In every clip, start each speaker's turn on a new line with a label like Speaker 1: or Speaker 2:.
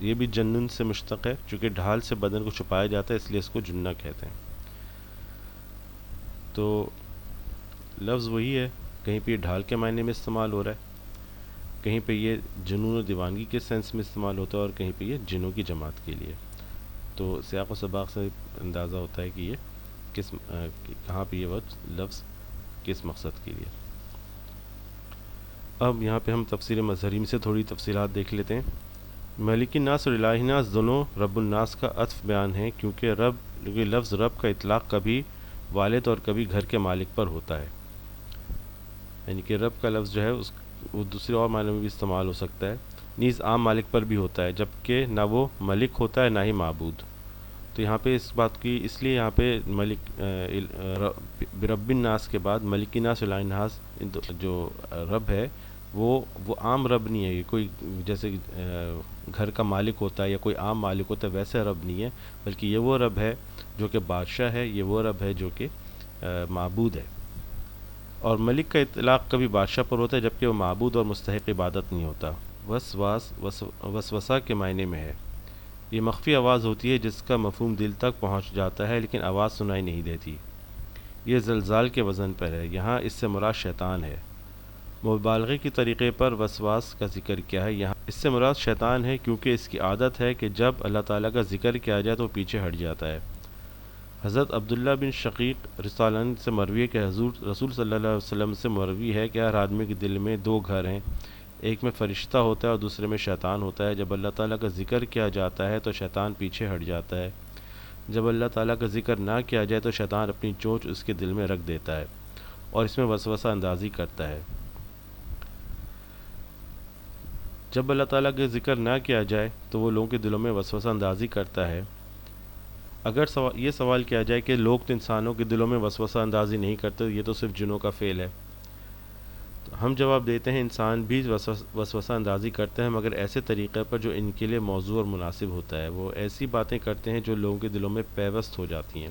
Speaker 1: یہ بھی جنن سے مشتق ہے، چونکہ ڈھال سے بدن کو چھپایا جاتا ہے اس لیے اس کو جنہ کہتے ہیں۔ تو لفظ وہی ہے، کہیں پہ یہ ڈھال کے معنی میں استعمال ہو رہا ہے، کہیں پہ یہ جنون و دیوانگی کے سینس میں استعمال ہوتا ہے، اور کہیں پہ یہ جنوں کی جماعت کے لیے۔ تو سیاق و سباق سے اندازہ ہوتا ہے کہ یہ کہاں پہ یہ لفظ کس مقصد کے لیے۔ اب یہاں پہ ہم تفسیر مظہری میں سے تھوڑی تفصیلات دیکھ لیتے ہیں۔ ملک الناس اور الہ الناس دونوں رب الناس کا عطف بیان ہے، کیونکہ لفظ رب کا اطلاق کبھی والد اور کبھی گھر کے مالک پر ہوتا ہے، یعنی کہ رب کا لفظ جو ہے وہ دوسرے اور معنی میں بھی استعمال ہو سکتا ہے، نیز عام مالک پر بھی ہوتا ہے، جبکہ نہ وہ ملک ہوتا ہے نہ ہی معبود۔ تو یہاں پہ اس بات کی اس لیے یہاں پہ رب الناس کے بعد ملک الناس الہ الناس جو رب ہے وہ عام رب نہیں ہے، یہ کوئی جیسے گھر کا مالک ہوتا ہے یا کوئی عام مالک ہوتا ہے ویسے رب نہیں ہے، بلکہ یہ وہ رب ہے جو کہ بادشاہ ہے، یہ وہ رب ہے جو کہ معبود ہے۔ اور ملک کا اطلاق کبھی بادشاہ پر ہوتا ہے جبکہ وہ معبود اور مستحق عبادت نہیں ہوتا۔ وسوسہ کے معنی میں ہے، یہ مخفی آواز ہوتی ہے جس کا مفہوم دل تک پہنچ جاتا ہے لیکن آواز سنائی نہیں دیتی۔ یہ زلزال کے وزن پر ہے، یہاں اس سے مراد شیطان ہے۔ مبالغے کی طریقے پر وسواس کا ذکر کیا ہے، یہاں اس سے مراد شیطان ہے، کیونکہ اس کی عادت ہے کہ جب اللہ تعالیٰ کا ذکر کیا جائے تو وہ پیچھے ہٹ جاتا ہے۔ حضرت عبداللہ بن شقیق رضی سے مروی ہے کہ حضور رسول صلی اللہ علیہ وسلم سے مروی ہے کہ ہر آدمی کے دل میں دو گھر ہیں، ایک میں فرشتہ ہوتا ہے اور دوسرے میں شیطان ہوتا ہے۔ جب اللہ تعالیٰ کا ذکر کیا جاتا ہے تو شیطان پیچھے ہٹ جاتا ہے، جب اللہ تعالیٰ کا ذکر نہ کیا جائے تو شیطان اپنی چونچ اس کے دل میں رکھ دیتا ہے اور اس میں وسوسہ اندازی کرتا ہے۔ جب اللہ تعالیٰ کا ذکر نہ کیا جائے تو وہ لوگوں کے دلوں میں وسوسہ اندازی کرتا ہے۔ اگر یہ سوال کیا جائے کہ لوگ تو انسانوں کے دلوں میں وسوسہ اندازی نہیں کرتے، یہ تو صرف جنوں کا فعل ہے، تو ہم جواب دیتے ہیں انسان بھی وسوسہ اندازی کرتے ہیں، مگر ایسے طریقے پر جو ان کے لیے موضوع اور مناسب ہوتا ہے۔ وہ ایسی باتیں کرتے ہیں جو لوگوں کے دلوں میں پیوست ہو جاتی ہیں۔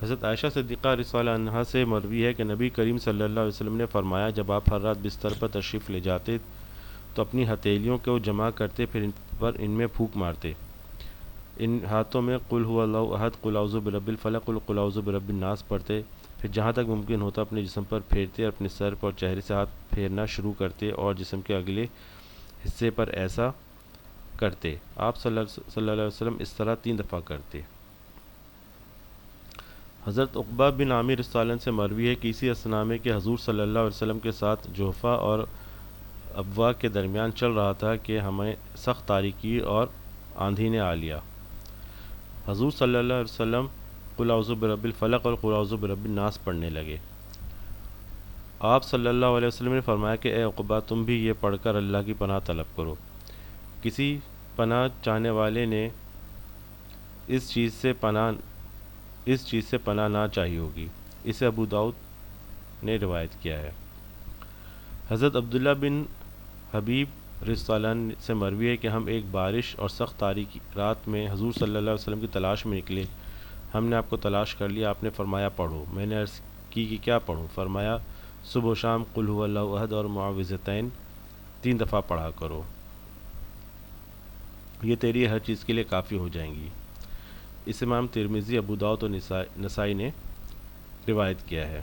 Speaker 1: حضرت عائشہ صدیقہ رضی اللہ عنہا سے مروی ہے کہ نبی کریم صلی اللہ علیہ وسلم نے فرمایا، جب آپ ہر رات بستر پر تشریف لے جاتے تو اپنی ہتھیلیوں کو جمع کرتے، پھر ان میں پھونک مارتے، ان ہاتھوں میں قل هو اللہ احد، قل اعوذ برب الفلق، قل اعوذ برب الناس پڑھتے، پھر جہاں تک ممکن ہوتا اپنے جسم پر پھیرتے اور اپنے سر پر چہرے سے ہاتھ پھیرنا شروع کرتے اور جسم کے اگلے حصے پر ایسا کرتے۔ آپ صلی اللہ علیہ وسلم اس طرح 3 دفعہ کرتے۔ حضرت عقبہ بن عامر رضی اللہ عنہ سے مروی ہے کہ اسی اثنا میں کہ حضور صلی اللہ علیہ وسلم کے ساتھ جوفہ اور ابوا کے درمیان چل رہا تھا کہ ہمیں سخت تاریکی اور آندھی نے آ لیا۔ حضور صلی اللہ علیہ وسلم قل اعوذ برب الفلق اور قل اعوذ برب الناس پڑھنے لگے۔ آپ صلی اللہ علیہ وسلم نے فرمایا کہ اے عقبہ، تم بھی یہ پڑھ کر اللہ کی پناہ طلب کرو۔ کسی پناہ چاہنے والے نے اس چیز سے پناہ نہ چاہی ہوگی۔ اسے ابو داؤد نے روایت کیا ہے۔ حضرت عبداللہ بن حبیب رضی اللہ عنہ سے مروی ہے کہ ہم ایک بارش اور سخت تاریکی رات میں حضور صلی اللہ علیہ وسلم کی تلاش میں نکلے، ہم نے آپ کو تلاش کر لیا، آپ نے فرمایا پڑھو۔ میں نے عرض کی کہ کیا پڑھوں؟ فرمایا صبح و شام قل هو اللہ احد اور معوذتین 3 دفعہ پڑھا کرو، یہ تیری ہر چیز کے لیے کافی ہو جائیں گی۔ اس امام ترمذی، ابو داؤد اور نسائی نے روایت کیا ہے۔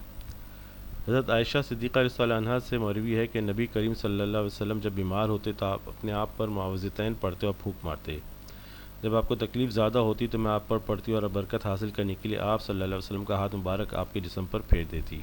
Speaker 1: حضرت عائشہ صدیقہ رضی اللہ عنہا سے مروی ہے کہ نبی کریم صلی اللہ علیہ وسلم جب بیمار ہوتے تو آپ اپنے آپ پر معوذتین پڑھتے اور پھونک مارتے۔ جب آپ کو تکلیف زیادہ ہوتی تو میں آپ پر پڑھتی اور برکت حاصل کرنے کے لیے آپ صلی اللہ علیہ وسلم کا ہاتھ مبارک آپ کے جسم پر پھیر دیتی۔